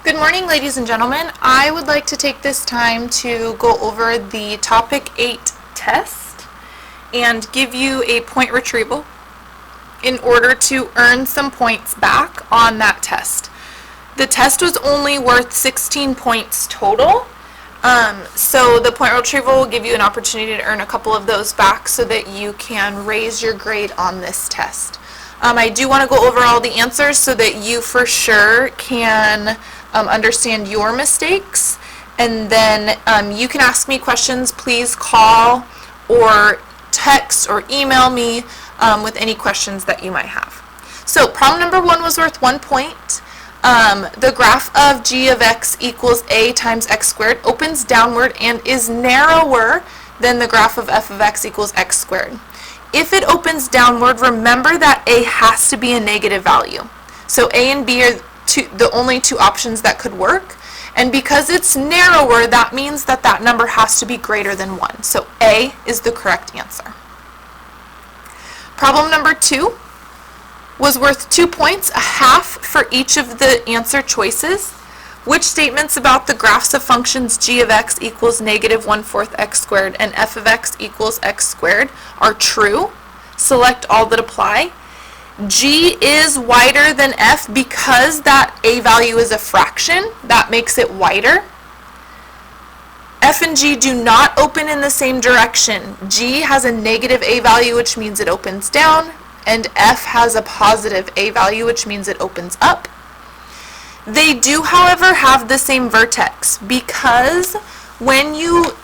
Good morning, ladies and gentlemen. I would like to take this time to go over the Topic 8 test and give you a point retrieval in order to earn some points back on that test. The test was only worth 16 points total, so the point retrieval will give you an opportunity to earn a couple of those back so that you can raise your grade on this test. I do want to go over all the answers so that you for sure can understand your mistakes, and then you can ask me questions. Please call or text or email me with any questions that you might have. So problem number 1 was worth 1 point. The graph of g of x equals a times x squared opens downward and is narrower than the graph of f of x equals x squared. If it opens downward, remember that a has to be a negative value. So a and b are the only two options that could work, and because it's narrower, that means that that number has to be greater than 1. So A is the correct answer. Problem number 2 was worth 2 points, a half for each of the answer choices. Which statements about the graphs of functions g of x equals negative 1/4 x squared and f of x equals x squared are true? Select all that apply. G is wider than f because that a value is a fraction. That makes it wider. F and G do not open in the same direction. G has a negative a value, which means it opens down, and f has a positive a value, which means it opens up. They do, however, have the same vertex because when you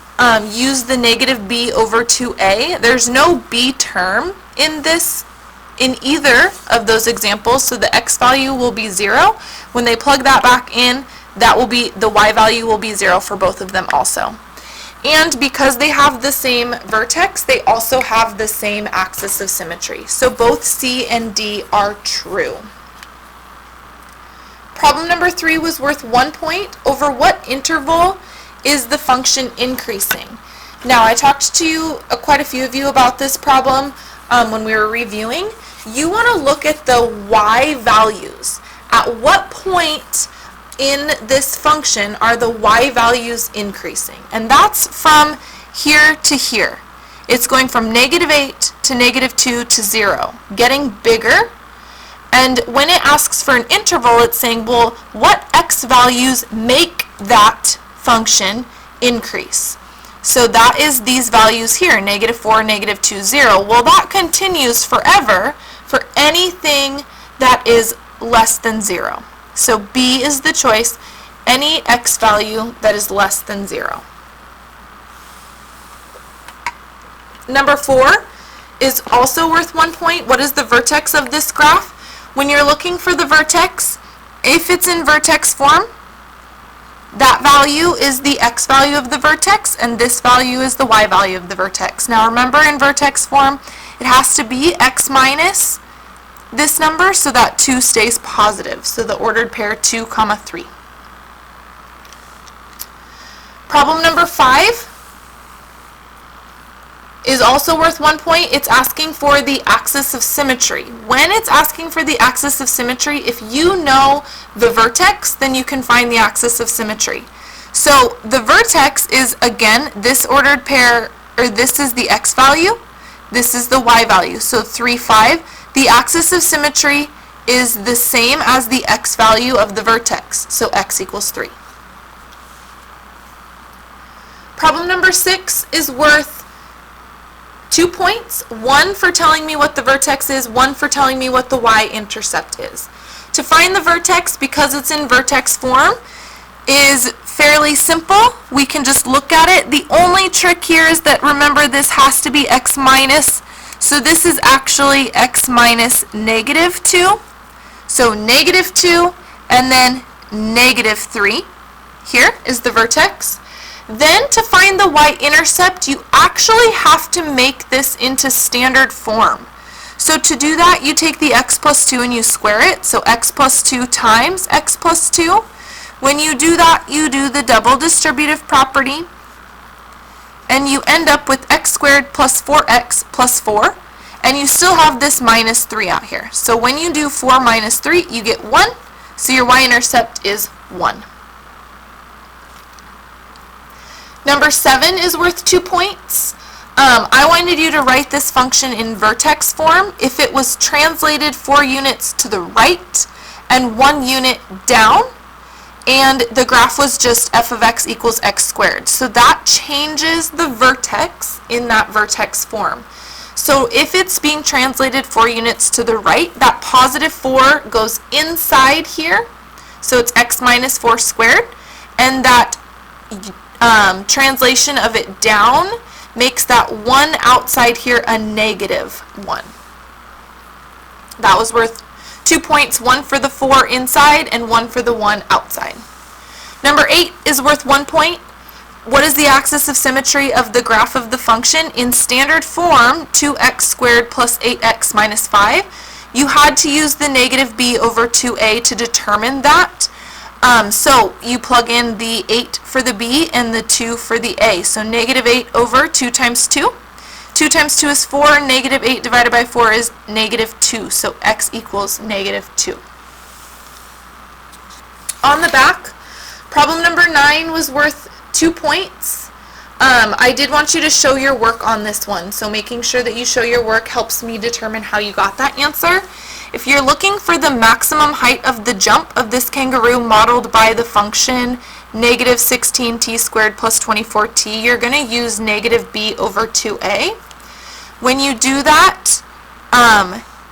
use the negative b over 2a, there's no b term in either of those examples, so the x value will be 0. When they plug that back in, that will be, the y value will be 0 for both of them also. And because they have the same vertex, they also have the same axis of symmetry. So both C and D are true. Problem number 3 was worth 1 point. Over what interval is the function increasing? Now, I talked to quite a few of you about this problem when we were reviewing. You want to look at the y values. At what point in this function are the y values increasing? And that's from here to here. It's going from -8 to -2 to 0, getting bigger. And when it asks for an interval, it's saying, well, what x values make that function increase? So that is these values here, -4, -2, 0. Well, that continues forever for anything that is less than 0. So B is the choice, any x value that is less than 0. Number 4 is also worth 1 point. What is the vertex of this graph? When you're looking for the vertex, if it's in vertex form, that value is the x value of the vertex, and this value is the y value of the vertex. Now remember, in vertex form, it has to be x minus this number so that 2 stays positive. So the ordered pair 2, 3. Problem number 5 is also worth 1 point. It's asking for the axis of symmetry. When it's asking for the axis of symmetry, if you know the vertex, then you can find the axis of symmetry. So the vertex is, again, this ordered pair, or this is the x value, this is the y value, so 3, 5. The axis of symmetry is the same as the x value of the vertex, so x equals 3. Problem number 6 is worth 2 points, 1 for telling me what the vertex is, 1 for telling me what the y-intercept is. To find the vertex, because it's in vertex form, is fairly simple. We can just look at it. The only trick here is that, remember, this has to be x minus, so this is actually x minus -2. So -2 and then -3. Here is the vertex. Then to find the y-intercept, you actually have to make this into standard form. So to do that, you take the x plus 2 and you square it. So x plus 2 times x plus 2. When you do that, you do the double distributive property, and you end up with x squared plus 4x plus 4, and you still have this minus 3 out here. So when you do 4 minus 3, you get 1, so your y-intercept is 1. Number 7 is worth 2 points. I wanted you to write this function in vertex form if it was translated 4 units to the right and 1 unit down, and the graph was just f of x equals x squared. So that changes the vertex in that vertex form. So if it's being translated 4 units to the right, that positive 4 goes inside here, so it's x minus 4 squared, and that translation of it down makes that 1 outside here a negative 1. That was worth 2 points, 1 for the 4 inside and 1 for the 1 outside. Number 8 is worth 1 point. What is the axis of symmetry of the graph of the function? In standard form, 2x squared plus 8x minus 5. You had to use the negative b over 2a to determine that. So you plug in the 8 for the b and the 2 for the a. So negative 8 over 2 times 2. 2 times 2 is 4. Negative 8 divided by 4 is negative 2. So x equals negative 2. On the back, problem number 9 was worth 2 points. I did want you to show your work on this one. So making sure that you show your work helps me determine how you got that answer. If you're looking for the maximum height of the jump of this kangaroo modeled by the function negative 16t squared plus 24t, you're going to use negative b over 2a. When you do that,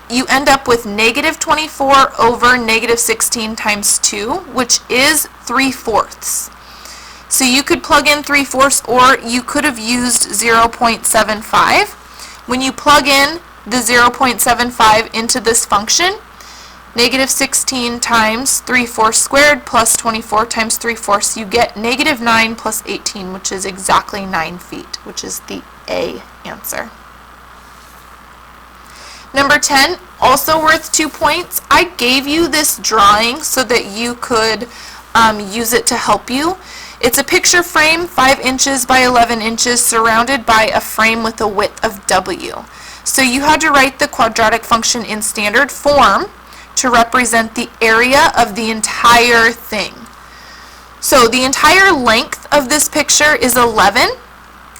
you end up with negative 24 over negative 16 times 2, which is 3/4. So you could plug in 3/4, or you could have used 0.75. When you plug in the 0.75 into this function, negative 16 times 3/4 squared plus 24 times 3/4, you get negative 9 plus 18, which is exactly 9 feet, which is the A answer. Number 10, also worth 2 points. I gave you this drawing so that you could use it to help you. It's a picture frame, 5 inches by 11 inches, surrounded by a frame with a width of W. So you had to write the quadratic function in standard form to represent the area of the entire thing. So the entire length of this picture is 11,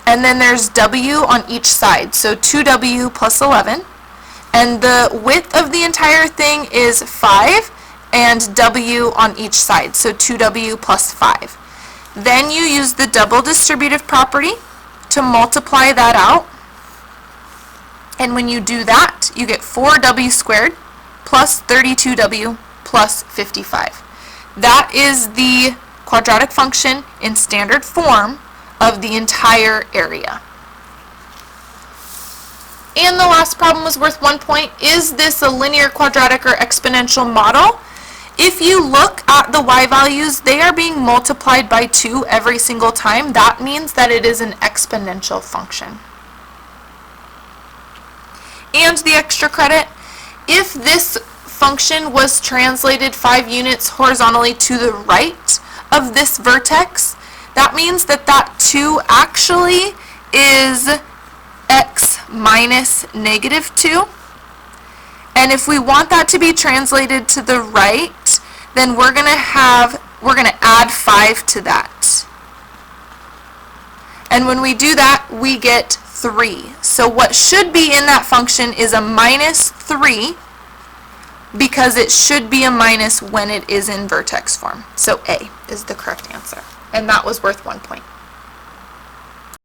and then there's W on each side, so 2W plus 11. And the width of the entire thing is 5, and W on each side, so 2W plus 5. Then you use the double distributive property to multiply that out. And when you do that, you get 4W squared plus 32W plus 55. That is the quadratic function in standard form of the entire area. And the last problem was worth 1 point. Is this a linear, quadratic, or exponential model? If you look at the y values, they are being multiplied by 2 every single time. That means that it is an exponential function. And the extra credit, if this function was translated 5 units horizontally to the right of this vertex, that means that that 2 actually is x minus negative 2. And if we want that to be translated to the right, then we're going to add 5 to that. And when we do that, we get 3. So what should be in that function is a minus 3, because it should be a minus when it is in vertex form. So A is the correct answer. And that was worth 1 point.